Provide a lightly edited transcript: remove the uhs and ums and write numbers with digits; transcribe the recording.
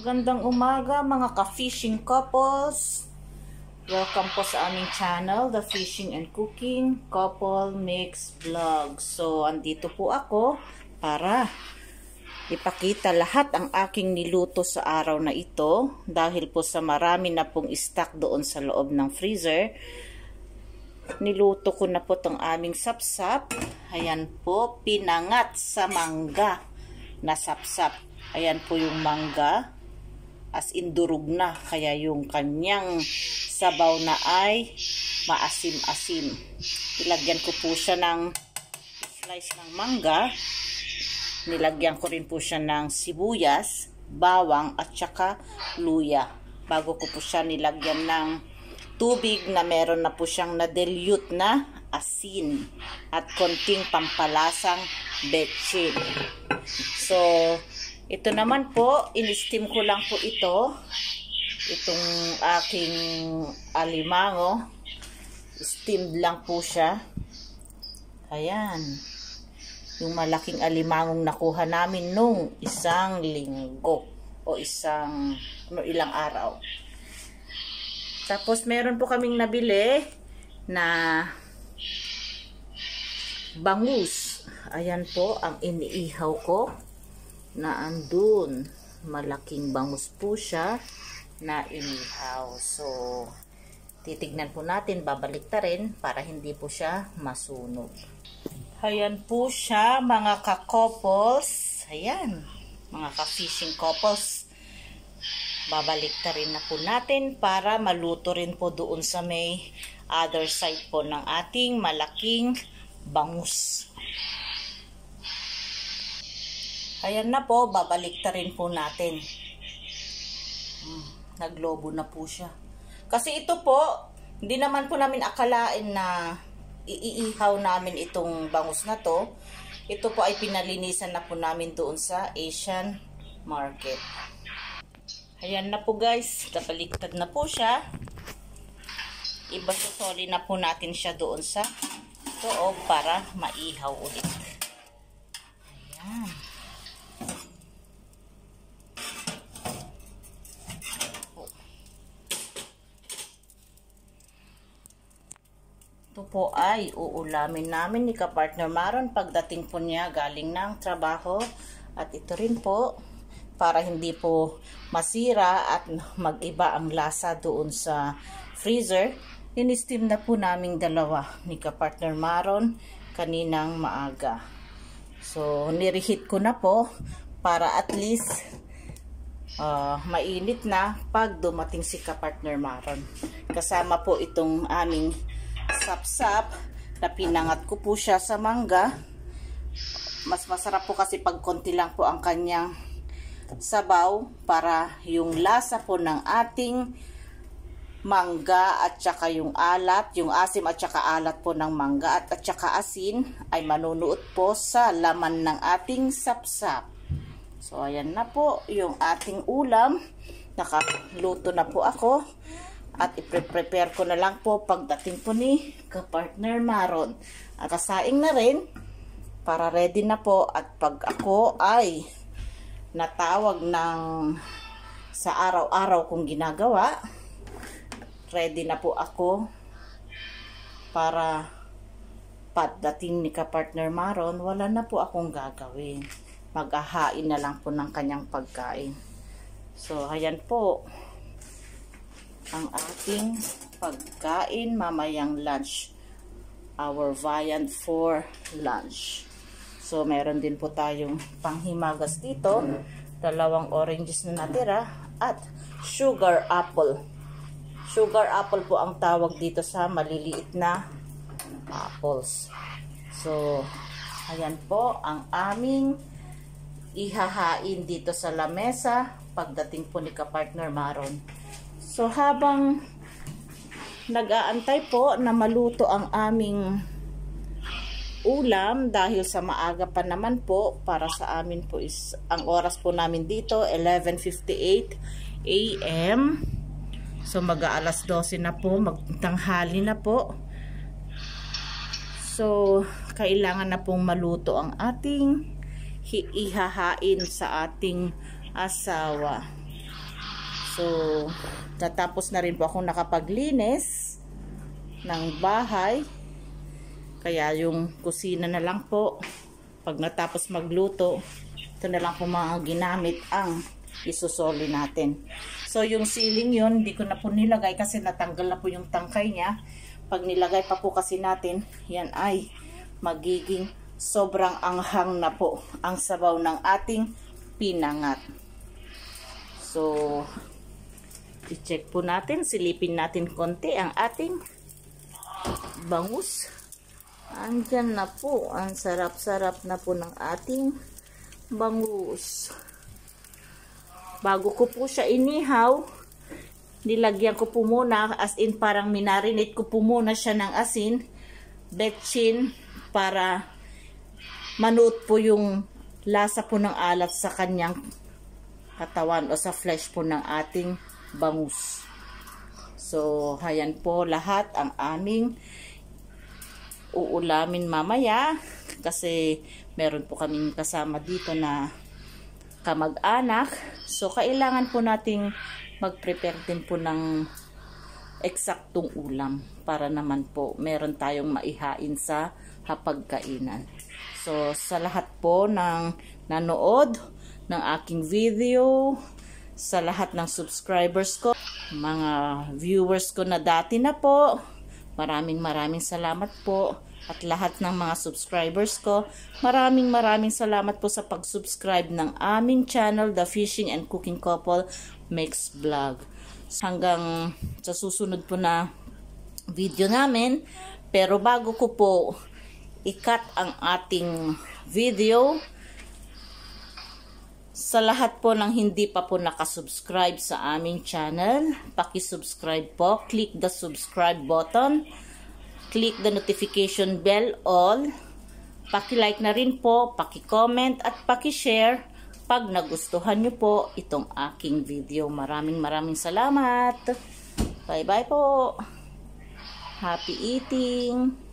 Magandang umaga mga ka-fishing couples. Welcome po sa aming channel, The Fishing and Cooking Couple Mix Vlog. So, andito po ako para ipakita lahat ang aking niluto sa araw na ito. Dahil po sa marami na pong stock doon sa loob ng freezer, niluto ko na po itong aming sapsap. Ayan po, pinangat sa mangga na sapsap. Ayan po yung mangga. As in durog na, kaya yung kanyang sabaw na ay maasim-asim. Nilagyan ko po siya ng slice ng mangga. Nilagyan ko rin po siya ng sibuyas, bawang at saka luya. Bago ko po siya nilagyan ng tubig na meron na po siyang na-dilute na asin at konting pampalasang betchin. So, ito naman po, in-steam ko lang po ito. Itong aking alimango. Steamed lang po siya. Ayan. Yung malaking alimangong nakuha namin nung isang linggo. O ilang araw. Tapos meron po kaming nabili na bangus. Ayan po ang iniihaw ko. Na andun, malaking bangus po siya na inihaw. So, titignan po natin, babalik ta rin para hindi po siya masunog. Ayan po siya mga ka-couples. Ayan, mga ka-fishing couples. Babalik ta rin na po natin para maluto rin po doon sa may other side po ng ating malaking bangus. Ayan na po, babalik ta rin po natin. Naglobo na po siya. Kasi ito po, hindi naman po namin akalain na iihaw namin itong bangus na to. Ito po ay pinalinisan na po namin doon sa Asian market. Ayan na po guys, kabaliktad na po siya. Ibasosoli na po natin siya doon sa loob para maihaw ulit. Ayan. Ito po ay uulamin namin ni ka-partner Maron pagdating po niya galing ng trabaho. At ito rin po, para hindi po masira at mag-iba ang lasa doon sa freezer, in-steam na po naming dalawa ni ka-partner Maron kaninang maaga. So, nireheat ko na po para at least mainit na pag dumating si ka-partner Maron. Kasama po itong aming sapsap na pinangat ko po siya sa mangga. Mas masarap po kasi pag konti lang po ang kanyang sabaw para yung lasa po ng ating mangga at saka yung alat, yung asim at saka alat po ng mangga at saka asin ay manunuot po sa laman ng ating sapsap. So ayan na po yung ating ulam. Nakaluto na po ako. At i-prepare ko na lang po pagdating po ni ka-partner Maron. At kasaing na rin para ready na po. At pag ako ay natawag ng sa araw-araw kong ginagawa, ready na po ako para pagdating ni ka-partner Maron, wala na po akong gagawin. Maghahain na lang po ng kanyang pagkain. So, ayan po ang ating pagkain mamayang lunch, our viand for lunch. So meron din po tayong panghimagas dito, 2 oranges na natira at sugar apple. Sugar apple po ang tawag dito sa maliliit na apples. So ayan po ang aming ihahain dito sa lamesa pagdating po ni ka-partner Maron. So, habang nag-aantay po na maluto ang aming ulam, dahil sa maaga pa naman po, para sa amin po is, ang oras po namin dito, 11:58 AM. So, mag-aalas 12 na po, magtanghali na po. So, kailangan na pong maluto ang ating ihahain sa ating asawa. So, natapos na rin po akong nakapaglinis ng bahay. Kaya yung kusina na lang po, pag natapos magluto, ito na lang po mga ginamit ang isusoli natin. So yung ceiling yun, hindi ko na po nilagay kasi natanggal na po yung tangkay niya. Pag nilagay pa po kasi natin, yan ay magiging sobrang anghang na po ang sabaw ng ating pinangat. So, i-check po natin, silipin natin konti ang ating bangus. Andyan na po, ang sarap-sarap na po ng ating bangus. Bago ko po siya inihaw, nilagyan ko po muna, as in parang minarinate ko po muna siya ng asin, betchin, para manuot po yung lasa po ng alat sa kanyang katawan o sa flesh po ng ating bangus. So, ayan po lahat ang aming uulamin mamaya kasi meron po kaming kasama dito na kamag-anak. So, kailangan po nating mag-prepare din po ng eksaktong ulam para naman po meron tayong maihain sa hapagkainan. So, sa lahat po ng nanood ng aking video, sa lahat ng subscribers ko, mga viewers ko na dati na po, maraming salamat po. At lahat ng mga subscribers ko, maraming salamat po sa pag-subscribe ng aming channel, The Fishing and Cooking Couple Makes Vlog. Hanggang sa susunod po na video namin, pero bago ko po i-cut ang ating video, sa lahat po ng hindi pa po nakasubscribe sa aming channel, paki-subscribe po, click the subscribe button, click the notification bell all, paki-like na rin po, paki-comment at paki-share pag nagustuhan nyo po itong aking video. Maraming salamat. Bye bye po. Happy eating.